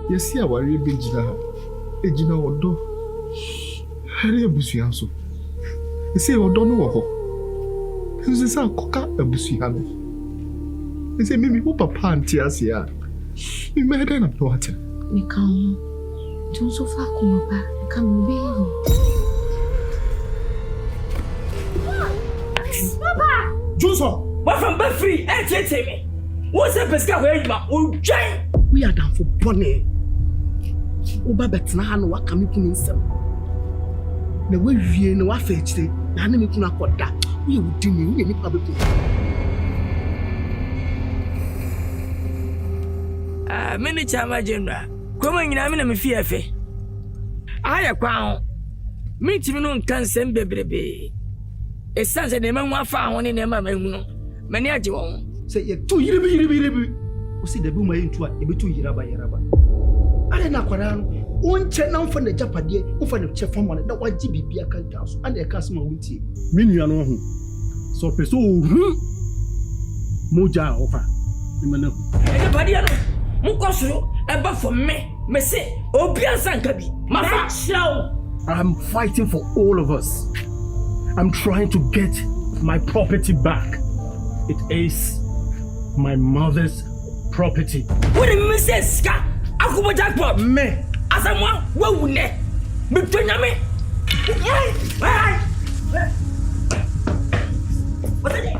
You see, I worry a bit. Ejina odo. Hurry a bush answer. You say, I don't know. This is a coca a bush hammer. You say, maybe who papa and tears here. You made an water. Me come. Don't so far come back. Come baby. Papa! Johnson! What from Buffy? And tell me. What's the best guy where you are? We are down for Bonnie. Oba betna no waka me kunu nsem. Na we wie na wa fa akire. Na na me kunu akoda. We wudi me, we nipa beku. Many chama general. Come nyina me na me fie fe. Aya kwa. Me timi no Nkansah bebrebe. Esanse de manwa fa ho ne ma mahu no. Mani age won. Say ye tu yiribi. O si de bi ma yentu a e be tu yiraba. Ale na kwara no. Wonche na mfa na japade, mfa na chefa mo na waji bibia kan taso. Ande e ka sema wontie. Me nua no ho. So peso moja ofa. Me na hu. E japade no. Mukosoro eba for me say obi asanka bi mafa show. I'm fighting for all of us. I'm trying to get my property back. It is my mother's property. What do you say, ska? Akubo jackpot me asamwa wawu ne me tonya me. What is it?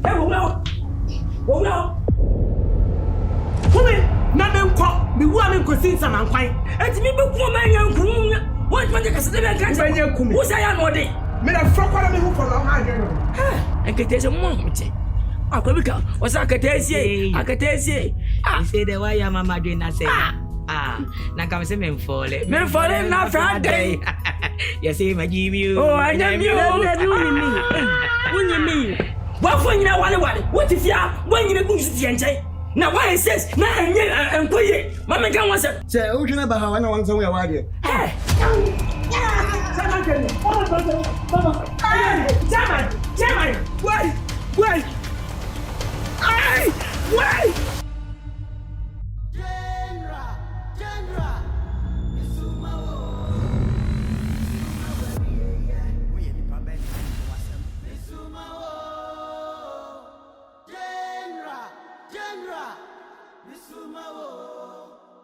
Hey, wo Women, na dem ko me wu am nkosi nsa na nkwan. Enti me beku ma nyankuru. What man ka se dem kan. Wo say ya no de. Me da frokwara me hu for long ha again. Enkete mo mte. Akwabika, wasa akatesie. Say the way your mama doing na say. Na come say me fall na Friday. You say my give you. Oh, I am you. Wunye me. What for you wale. What if ya when you go to the enchai? Now why says na enkoye. Mama kan wasa. Say o jina ba ha wana wansa we wade. German. Why? Why?